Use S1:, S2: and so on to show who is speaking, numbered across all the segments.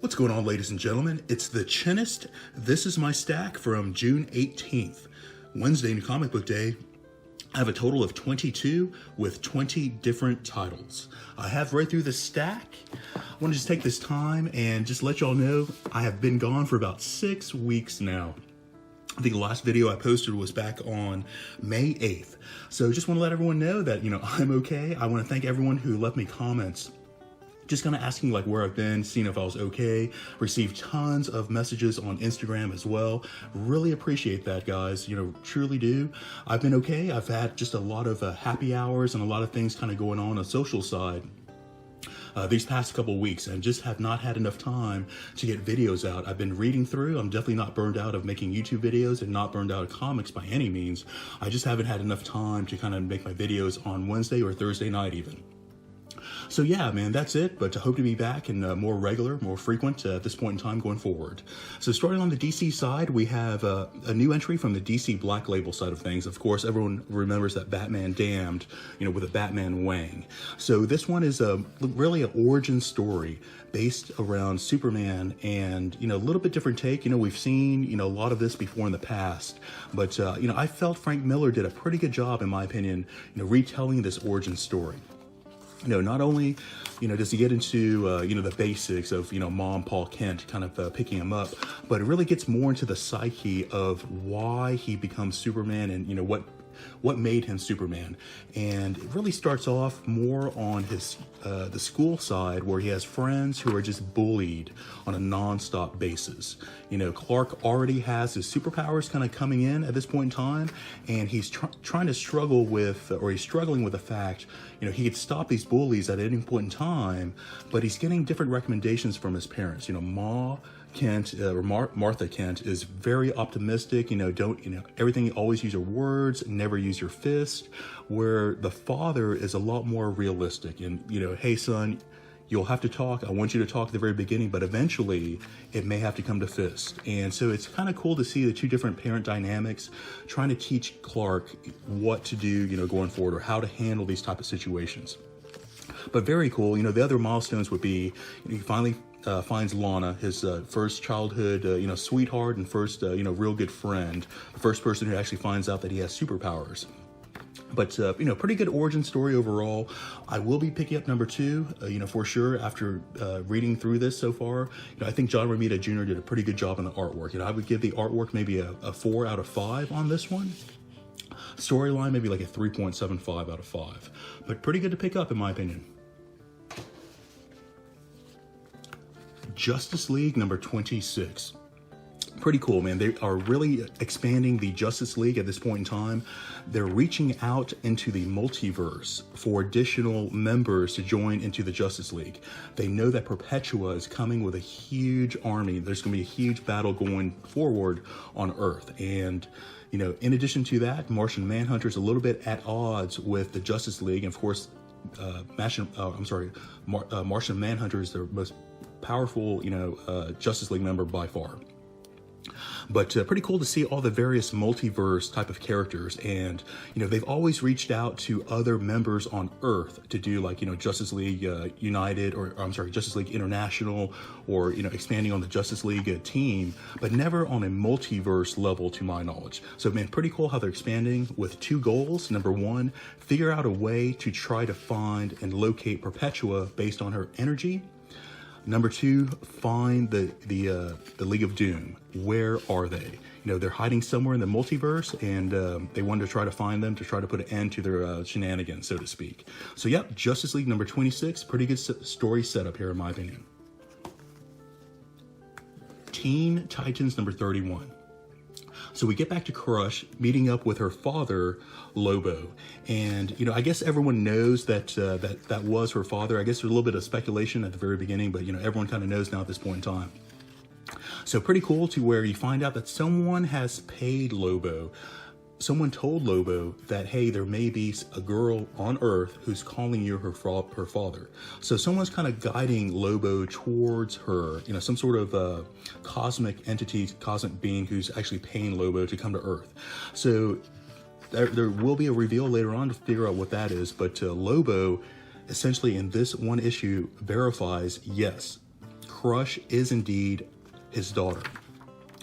S1: What's going on, ladies and gentlemen? It's the Chinnist. This is my stack from June 18th. Wednesday in Comic Book Day, I have a total of 22 with 20 different titles. I have read through the stack. I want to just take this time and just let y'all know I have been gone for about 6 weeks now. I think the last video I posted was back on May 8th. So just want to let everyone know that, I'm okay. I want to thank everyone who left me comments just kind of asking like where I've been, seeing if I was okay. Received tons of messages on Instagram as well. Really appreciate that, guys. Truly do. I've been okay. I've had just a lot of happy hours and a lot of things kind of going on the social side these past couple weeks, and just have not had enough time to get videos out. I've been reading through. I'm definitely not burned out of making YouTube videos and not burned out of comics by any means. I just haven't had enough time to kind of make my videos on Wednesday or Thursday night even. So yeah, man, that's it. But I hope to be back and more regular, more frequent at this point in time going forward. So starting on the DC side, we have a new entry from the DC Black Label side of things. Of course, everyone remembers that Batman Damned, with a Batman Wang. So this one is really an origin story based around Superman, and a little bit different take. We've seen a lot of this before in the past, but I felt Frank Miller did a pretty good job, in my opinion, retelling this origin story. Not only, does he get into, the basics of, Mom, Paul Kent kind of picking him up, but it really gets more into the psyche of why he becomes Superman and, what made him Superman. And it really starts off more on his the school side, where he has friends who are just bullied on a non-stop basis. Clark already has his superpowers kind of coming in at this point in time, and he's trying to struggle with, or he's struggling with the fact, he could stop these bullies at any point in time, but he's getting different recommendations from his parents. Ma Kent, or Martha Kent, is very optimistic. Everything, always use your words, never use your fist. Where the father is a lot more realistic and, hey son, you'll have to talk. I want you to talk at the very beginning, but eventually it may have to come to fist. And so it's kind of cool to see the two different parent dynamics trying to teach Clark what to do, going forward, or how to handle these type of situations. But very cool. The other milestones would be, he finally finds Lana, his first childhood, sweetheart, and first, real good friend. The first person who actually finds out that he has superpowers. But, pretty good origin story overall. I will be picking up number 2, for sure, after reading through this so far. I think John Romita Jr. did a pretty good job on the artwork. I would give the artwork maybe a 4 out of 5 on this one. Storyline, maybe like a 3.75 out of 5. But pretty good to pick up, in my opinion. Justice League number 26. Pretty cool, man. They are really expanding the Justice League at this point in time. They're reaching out into the multiverse for additional members to join into the Justice League. They know that Perpetua is coming with a huge army. There's going to be a huge battle going forward on Earth. And, in addition to that, Martian Manhunter's a little bit at odds with the Justice League. And of course, Martian Manhunter is their most powerful, Justice League member by far. But pretty cool to see all the various multiverse type of characters. And, they've always reached out to other members on Earth to do like, Justice League United, or Justice League International, or, expanding on the Justice League team, but never on a multiverse level to my knowledge. So, man, pretty cool how they're expanding with 2 goals. Number 1, figure out a way to try to find and locate Perpetua based on her energy. Number 2, find the League of Doom. Where are they? They're hiding somewhere in the multiverse, and they wanted to try to find them to try to put an end to their shenanigans, so to speak. So, yep, Justice League number 26. Pretty good story setup here, in my opinion. Teen Titans number 31. So we get back to Crush meeting up with her father, Lobo. And, I guess everyone knows that that was her father. I guess there's a little bit of speculation at the very beginning, but, everyone kind of knows now at this point in time. So pretty cool to where you find out that someone has paid Lobo. Someone told Lobo that, hey, there may be a girl on Earth who's calling you her father. So someone's kind of guiding Lobo towards her, some sort of cosmic entity, cosmic being who's actually paying Lobo to come to Earth. So there will be a reveal later on to figure out what that is. But Lobo, essentially in this one issue, verifies, yes, Crush is indeed his daughter.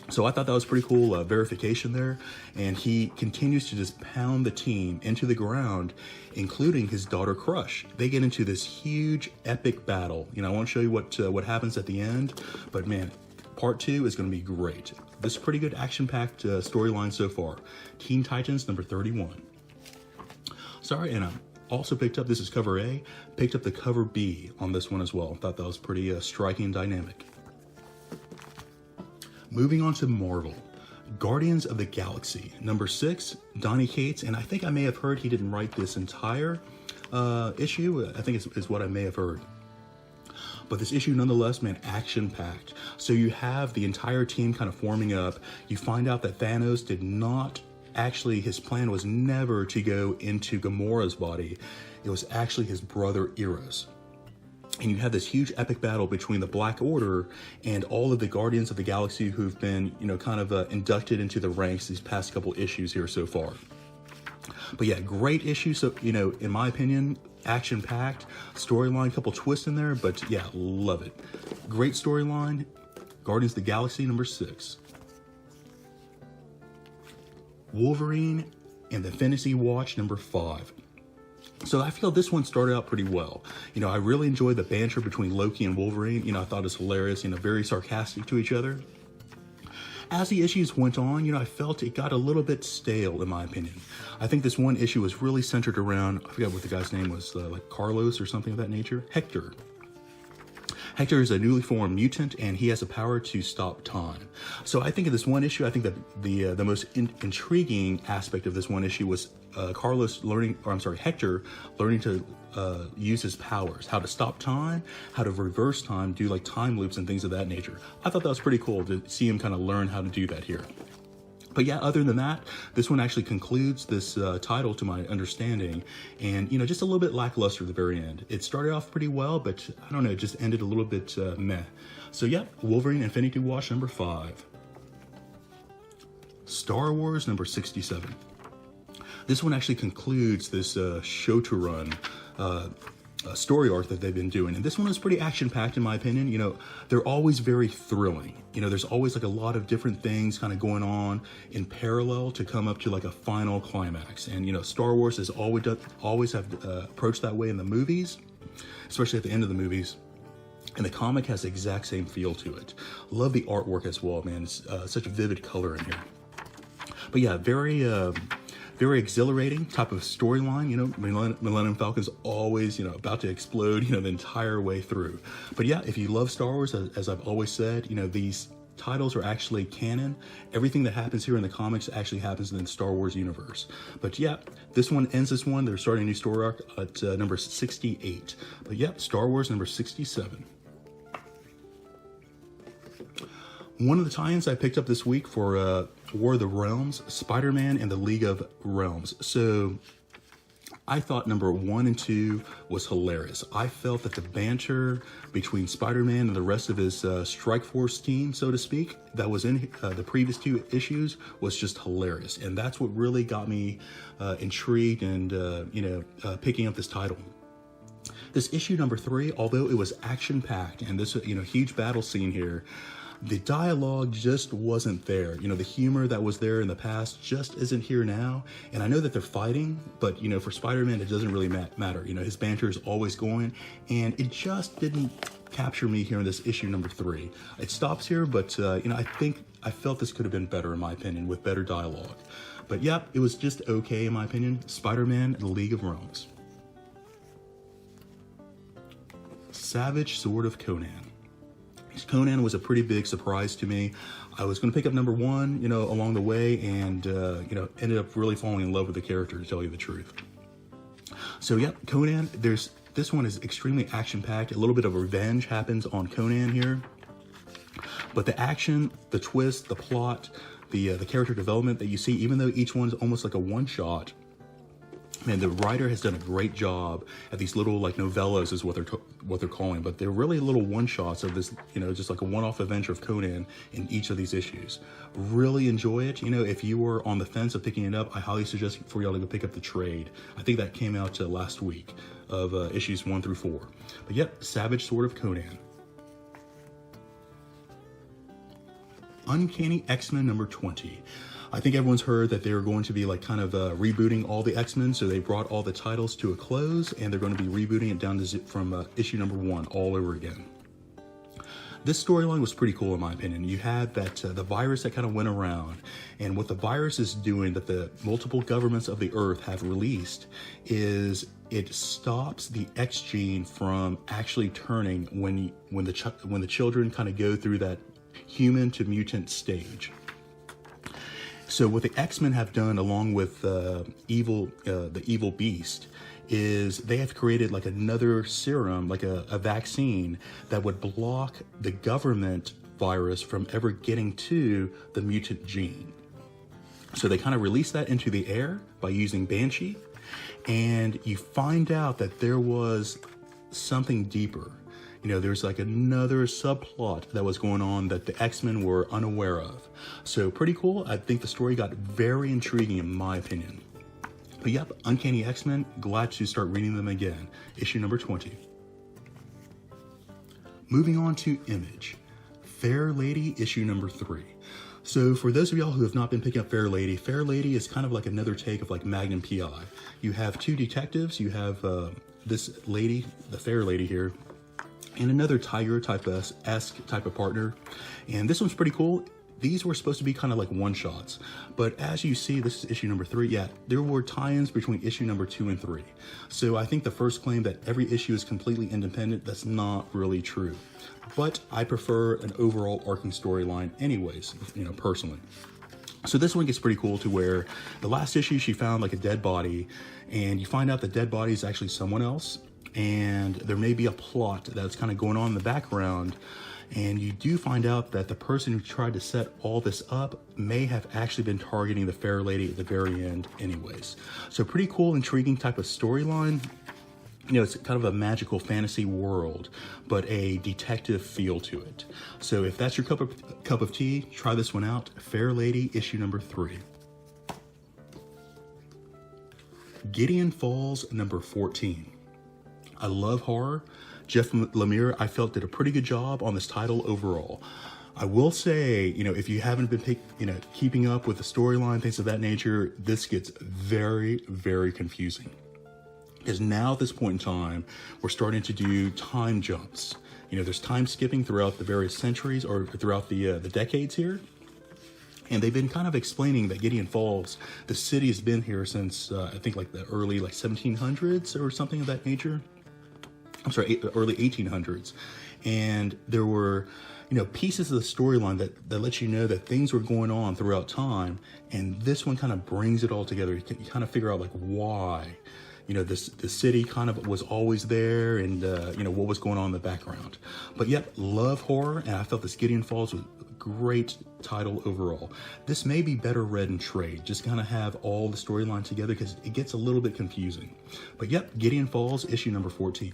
S1: So I thought that was pretty cool verification there. And he continues to just pound the team into the ground, including his daughter Crush. They get into this huge epic battle. I won't show you what happens at the end, but man, part 2 is going to be great. This is pretty good action-packed storyline so far. Teen Titans number 31. Sorry, and I also picked up, this is cover A, picked up the cover B on this one as well. Thought that was pretty striking and dynamic. Moving on to Marvel. Guardians of the Galaxy, number 6, Donny Cates, and I think I may have heard he didn't write this entire issue. I think is what I may have heard. But this issue, nonetheless, man, action-packed. So you have the entire team kind of forming up. You find out that Thanos did not actually, his plan was never to go into Gamora's body. It was actually his brother Eros. And you have this huge epic battle between the Black Order and all of the Guardians of the Galaxy who've been, kind of inducted into the ranks these past couple issues here so far. But yeah, great issue. So, in my opinion, action-packed, storyline, couple twists in there, but yeah, love it. Great storyline. Guardians of the Galaxy number 6. Wolverine and the Fantasy Watch number 5. So I feel this one started out pretty well. I really enjoyed the banter between Loki and Wolverine. I thought it was hilarious, very sarcastic to each other. As the issues went on, I felt it got a little bit stale, in my opinion. I think this one issue was really centered around, I forgot what the guy's name was, like Carlos or something of that nature. Hector. Hector is a newly formed mutant, and he has the power to stop time. So I think in this one issue, I think that the most intriguing aspect of this one issue was Hector learning to use his powers, how to stop time, how to reverse time, do like time loops and things of that nature. I thought that was pretty cool to see him kind of learn how to do that here. But yeah, other than that, this one actually concludes this title to my understanding, and just a little bit lackluster at the very end. It started off pretty well, but I don't know, it just ended a little bit meh. So yeah, Wolverine Infinity Watch number 5. Star Wars number 67. This one actually concludes this show to run story arc that they've been doing, and this one is pretty action-packed in my opinion. They're always very thrilling. There's always like a lot of different things kind of going on in parallel to come up to like a final climax. And Star Wars has always have approached that way in the movies, especially at the end of the movies. And the comic has the exact same feel to it. Love the artwork as well, man. It's such a vivid color in here. But yeah, very exhilarating type of storyline. Millennium Falcon's always, about to explode, the entire way through. But yeah, if you love Star Wars, as I've always said, these titles are actually canon. Everything that happens here in the comics actually happens in the Star Wars universe. But yeah, this one ends this one. They're starting a new story arc at number 68. But yeah, Star Wars number 67. One of the tie-ins I picked up this week for War of the Realms, SpiderMan and the League of Realms. So I thought number 1 and 2 was hilarious. I felt that the banter between Spider-Man and the rest of his Strike Force team, so to speak, that was in the previous 2 issues was just hilarious. And that's what really got me intrigued and, picking up this title. This issue number 3, although it was action-packed and this, huge battle scene here, the dialogue just wasn't there. The humor that was there in the past just isn't here now. And I know that they're fighting, but, for Spider-Man, it doesn't really matter. His banter is always going, and it just didn't capture me here in this issue number 3. It stops here, but, I felt this could have been better, in my opinion, with better dialogue. But, yeah, it was just okay, in my opinion. Spider-Man and the League of Realms. Savage Sword of Conan. Conan was a pretty big surprise to me. I was going to pick up number 1, along the way, and, ended up really falling in love with the character, to tell you the truth. So, yeah, Conan, this one is extremely action-packed. A little bit of revenge happens on Conan here. But the action, the twist, the plot, the character development that you see, even though each one's almost like a one-shot, man, the writer has done a great job at these little like novellas is what they're calling, but they're really little one-shots of this, just like a one-off adventure of Conan in each of these issues. Really enjoy it. If you were on the fence of picking it up, I highly suggest for y'all to go pick up the trade. I think that came out last week of issues 1 through 4. But yep, Savage Sword of Conan. Uncanny XMen number 20. I think everyone's heard that they're going to be like kind of rebooting all the X-Men, so they brought all the titles to a close, and they're going to be rebooting it down to from issue number 1 all over again. This storyline was pretty cool in my opinion. You had that the virus that kind of went around, and what the virus is doing that the multiple governments of the earth have released is it stops the X gene from actually turning when the children kind of go through that human to mutant stage. So what the X-Men have done, along with the evil beast, is they have created like another serum, like a vaccine that would block the government virus from ever getting to the mutant gene. So they kind of release that into the air by using Banshee, and you find out that there was something deeper. You know, there's like another subplot that was going on that the X-Men were unaware of. So pretty cool. I think the story got very intriguing in my opinion. But yep, Uncanny X-Men, glad to start reading them again. Issue number 20. Moving on to Image. Fairlady, issue number 3. So for those of y'all who have not been picking up Fairlady, Fairlady is kind of like another take of like Magnum PI. You have two detectives. You have this lady, the Fairlady here, and another Tiger type-esque type of partner. And this one's pretty cool. These were supposed to be kind of like one-shots, but as you see, this is issue number 3. Yeah, there were tie-ins between issue number 2 and 3. So I think the first claim that every issue is completely independent, that's not really true. But I prefer an overall arcing storyline anyways, you know, personally. So this one gets pretty cool to where the last issue she found like a dead body, and you find out the dead body is actually someone else. And there may be a plot that's kind of going on in the background, and you do find out that the person who tried to set all this up may have actually been targeting the Fairlady at the very end anyways. So pretty cool, intriguing type of storyline. You know, it's kind of a magical fantasy world, but a detective feel to it. So if that's your cup of tea, try this one out. Fairlady, issue number 3. Gideon Falls, number 14. I love horror. Jeff Lemire, I felt, did a pretty good job on this title overall. I will say, you know, if you haven't been keeping up with the storyline, things of that nature, this gets very, very confusing. Because now at this point in time, we're starting to do time jumps. You know, there's time skipping throughout the various centuries or throughout the decades here. And they've been kind of explaining that Gideon Falls, the city has been here since, I think like the early 1700s or something of that nature. I'm sorry, early 1800s. And there were, you know, pieces of the storyline that let you know that things were going on throughout time. And this one kind of brings it all together. You kind of figure out like why, you know, the city kind of was always there, and, you know, what was going on in the background. But yet, love horror, and I felt this Gideon Falls was a great title overall. This may be better read in trade, just kind of have all the storyline together because it gets a little bit confusing. But yep, Gideon Falls, issue number 14.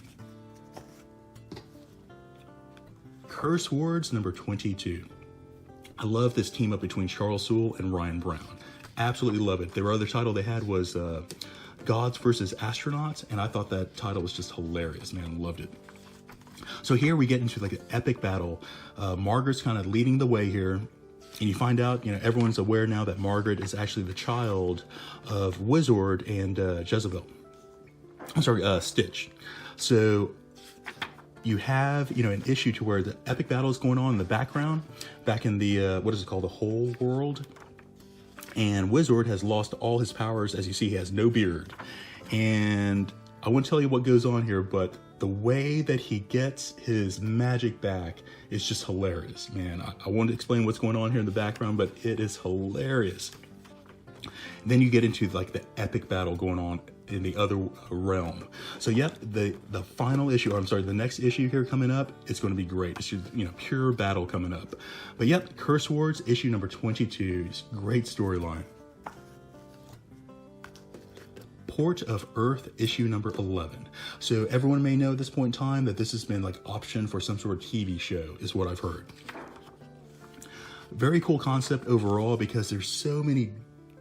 S1: Curse Words, number 22. I love this team up between Charles Soule and Ryan Brown. Absolutely love it. Their other title they had was Gods versus Astronauts, and I thought that title was just hilarious, man. Loved it. So here we get into like an epic battle. Margaret's kind of leading the way here, and you find out, you know, everyone's aware now that Margaret is actually the child of Wizard and Jezebel. I'm sorry, Stitch. So you have, you know, an issue to where the epic battle is going on in the background, back in the, what is it called, the whole world. And Wizard has lost all his powers. As you see, he has no beard. And I won't tell you what goes on here, but the way that he gets his magic back is just hilarious, man. I won't explain what's going on here in the background, but it is hilarious. And then you get into like the epic battle going on in the other realm. So yep, the final issue, or I'm sorry, the next issue here coming up, it's going to be great. It's just, you know, pure battle coming up. But yep, Curse Words, issue number 22. Great storyline. Port of Earth, issue number 11. So everyone may know at this point in time that this has been like optioned for some sort of TV show, is what I've heard. Very cool concept overall, because there's so many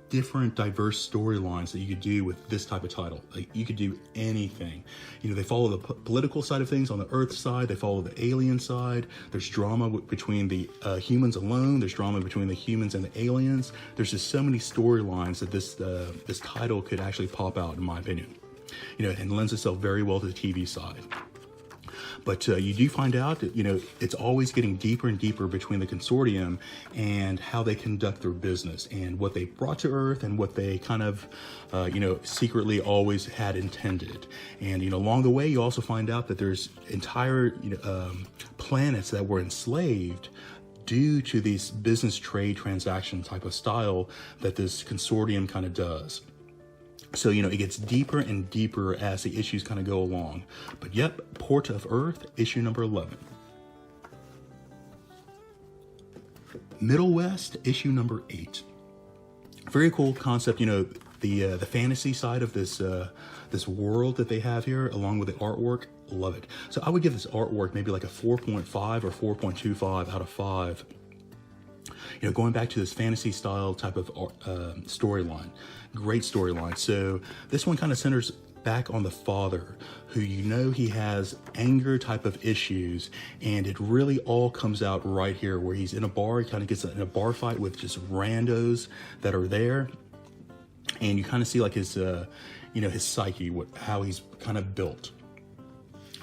S1: different diverse storylines that you could do with this type of title. Like, you could do anything. You know, they follow the political side of things on the Earth side. They follow the alien side. There's drama between the humans alone. There's drama between the humans and the aliens. There's just so many storylines that this title could actually pop out, in my opinion. You know, and lends itself very well to the TV side. But you do find out that, you know, it's always getting deeper and deeper between the consortium and how they conduct their business and what they brought to Earth and what they kind of, you know, secretly always had intended. And, you know, along the way, you also find out that there's entire planets that were enslaved due to these business trade transaction type of style that this consortium kind of does. So, you know, it gets deeper and deeper as the issues kind of go along. But yep, Port of Earth, issue number 11. Middlewest, issue number 8. Very cool concept, you know, the fantasy side of this this world that they have here, along with the artwork. Love it. So I would give this artwork maybe like a 4.5 or 4.25 out of 5. You know, going back to this fantasy style type of storyline. Great storyline. So this one kind of centers back on the father, who, you know, he has anger type of issues, and it really all comes out right here where he's in a bar. He kind of gets in a bar fight with just randos that are there, and you kind of see like his you know, his psyche, how he's kind of built.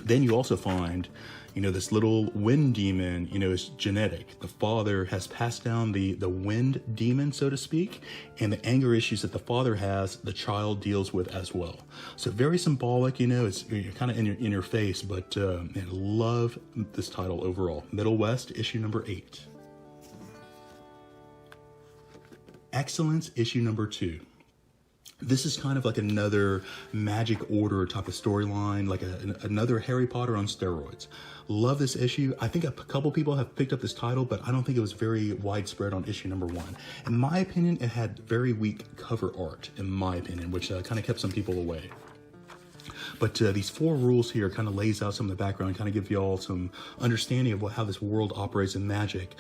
S1: Then you also find, you know, this little wind demon, you know, is genetic. The father has passed down the wind demon, so to speak, and the anger issues that the father has, the child deals with as well. So very symbolic, you know, it's kind of in your face, but man, love this title overall. Middlewest, issue number 8. Excellence, issue number 2. This is kind of like another Magic Order type of storyline, like another Harry Potter on steroids. Love this issue. I think a couple people have picked up this title, but I don't think it was very widespread on issue number 1. In my opinion, it had very weak cover art, in my opinion, which kind of kept some people away. But these 4 rules here kind of lays out some of the background, kind of give you all some understanding of how this world operates in magic.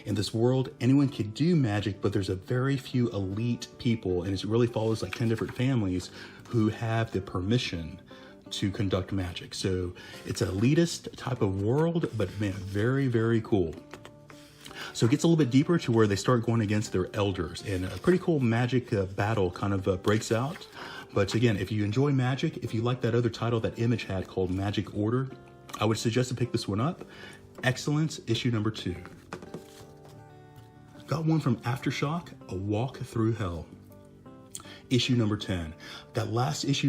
S1: In this world, anyone can do magic, but there's a very few elite people, and it really follows like 10 different families who have the permission to conduct magic. So it's an elitist type of world, but man, very, very cool. So it gets a little bit deeper to where they start going against their elders, and a pretty cool magic battle kind of breaks out. But again, if you enjoy magic, if you like that other title that Image had called Magic Order, I would suggest to pick this one up. Excellence, issue number 2. Got one from Aftershock, A Walk Through Hell. Issue number 10. That last issue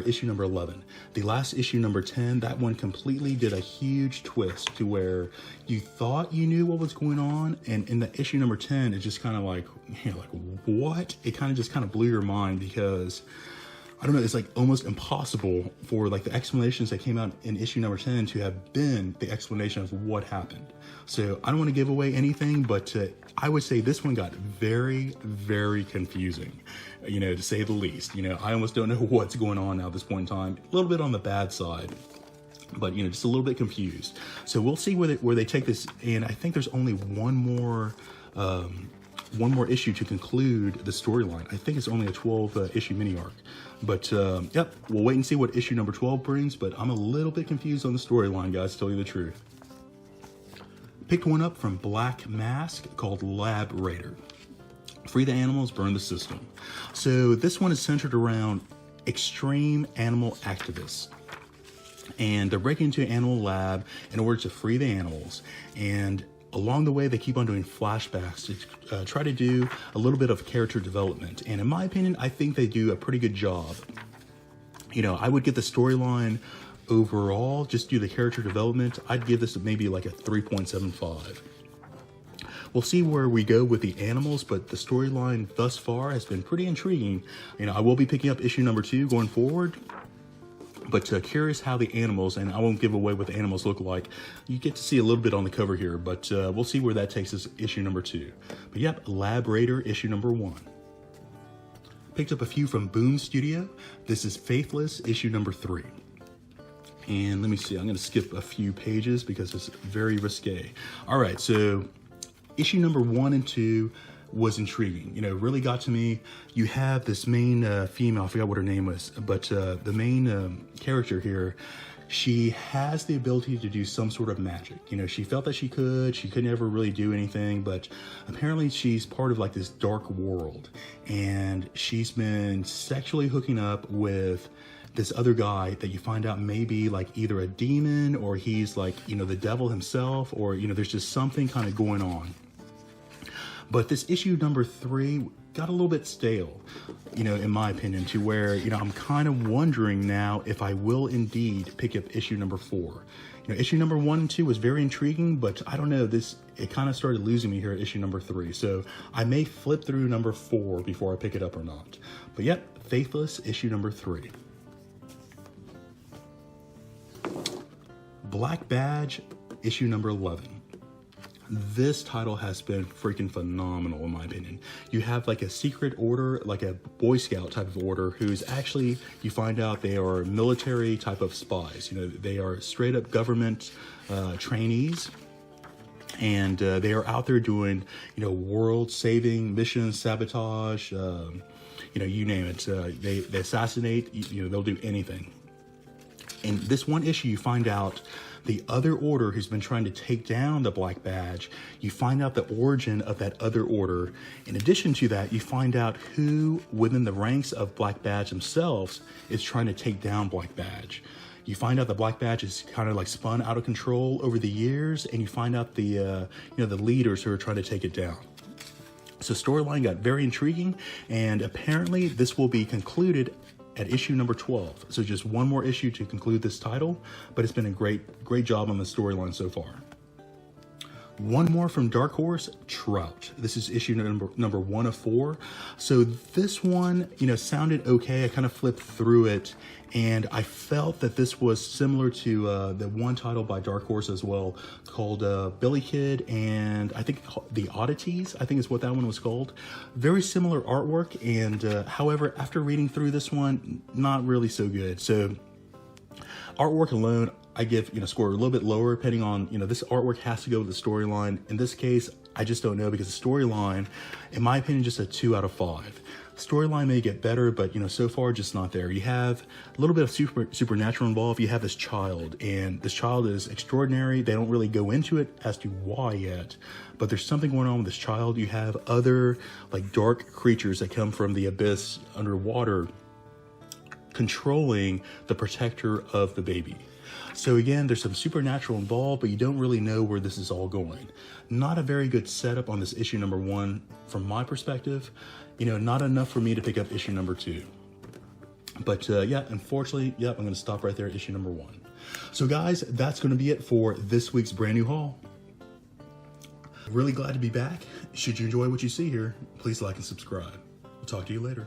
S1: issue number 11. The last issue number 10, that one completely did a huge twist to where you thought you knew what was going on, and in the issue number 10, it's just kind of like, you know, like, what? It kind of just kind of blew your mind, because I don't know, it's like almost impossible for like the explanations that came out in issue number 10 to have been the explanation of what happened. So I don't want to give away anything, but I would say this one got very, very confusing, you know, to say the least. You know, I almost don't know what's going on now at this point in time. A little bit on the bad side, but, you know, just a little bit confused. So we'll see where they take this. And I think there's only one more issue to conclude the storyline. I think it's only a 12 issue mini arc. But yep, we'll wait and see what issue number 12 brings. But I'm a little bit confused on the storyline, guys, to tell you the truth. Picked one up from Black Mask called Lab Raider. Free the animals, burn the system. So this one is centered around extreme animal activists. And they're breaking into an animal lab in order to free the animals. And along the way, they keep on doing flashbacks to try to do a little bit of character development. And in my opinion, I think they do a pretty good job. You know, I would get the storyline overall, just do the character development, I'd give this maybe like a 3.75. We'll see where we go with the animals, but the storyline thus far has been pretty intriguing. You know, I will be picking up issue number 2 going forward. But curious how the animals, and I won't give away what the animals look like. You get to see a little bit on the cover here, but we'll see where that takes us, issue number 2. But yep, Lab Raider, issue number 1. Picked up a few from Boom Studio. This is Faithless, issue number 3. And let me see, I'm going to skip a few pages because it's very risque. All right, so issue number 1 and 2, was intriguing. You know, it really got to me. You have this main female, I forgot what her name was, but the main character here, she has the ability to do some sort of magic. You know, she felt that she could never really do anything, but apparently she's part of like this dark world, and she's been sexually hooking up with this other guy that you find out may be like either a demon, or he's like, you know, the devil himself, or, you know, there's just something kind of going on. But this issue number 3 got a little bit stale, you know, in my opinion, to where, you know, I'm kind of wondering now if I will indeed pick up issue number 4. You know, issue number 1 and 2 was very intriguing, but I don't know, it kind of started losing me here at issue number 3. So I may flip through number 4 before I pick it up or not. But yep, Faithless, issue number 3. Black Badge, issue number 11. This title has been freaking phenomenal in my opinion. You have like a secret order, like a Boy Scout type of order, who's actually, you find out they are military type of spies. You know, they are straight up government trainees, and they are out there doing, you know, world saving missions, sabotage, you know, you name it. They assassinate, you know, they'll do anything. In this one issue, you find out the other order who's been trying to take down the Black Badge. You find out the origin of that other order. In addition to that, you find out who within the ranks of Black Badge themselves is trying to take down Black Badge. You find out the Black Badge is kind of like spun out of control over the years, and you find out the you know, the leaders who are trying to take it down. So storyline got very intriguing, and apparently this will be concluded at issue number 12. So just one more issue to conclude this title, but it's been a great job on the storyline so far. One more from Dark Horse, Trout. This is issue number 1 of 4. So this one, you know, sounded okay. I kind of flipped through it, and I felt that this was similar to the one title by Dark Horse as well, called Billy Kid, and I think The Oddities, I think is what that one was called. Very similar artwork, and however, after reading through this one, not really so good. So artwork alone, I give, you know, score a little bit lower, depending on, you know, this artwork has to go with the storyline. In this case, I just don't know, because the storyline, in my opinion, just a 2 out of 5. Storyline may get better, but, you know, so far just not there. You have a little bit of supernatural involved. You have this child, and this child is extraordinary. They don't really go into it as to why yet, but there's something going on with this child. You have other like dark creatures that come from the abyss underwater, controlling the protector of the baby. So again, there's some supernatural involved, but you don't really know where this is all going. Not a very good setup on this issue number 1 from my perspective. You know, not enough for me to pick up issue number 2. But yeah, unfortunately, yep, I'm going to stop right there at issue number 1. So guys, that's going to be it for this week's brand new haul. Really glad to be back. Should you enjoy what you see here, please like and subscribe. We'll talk to you later.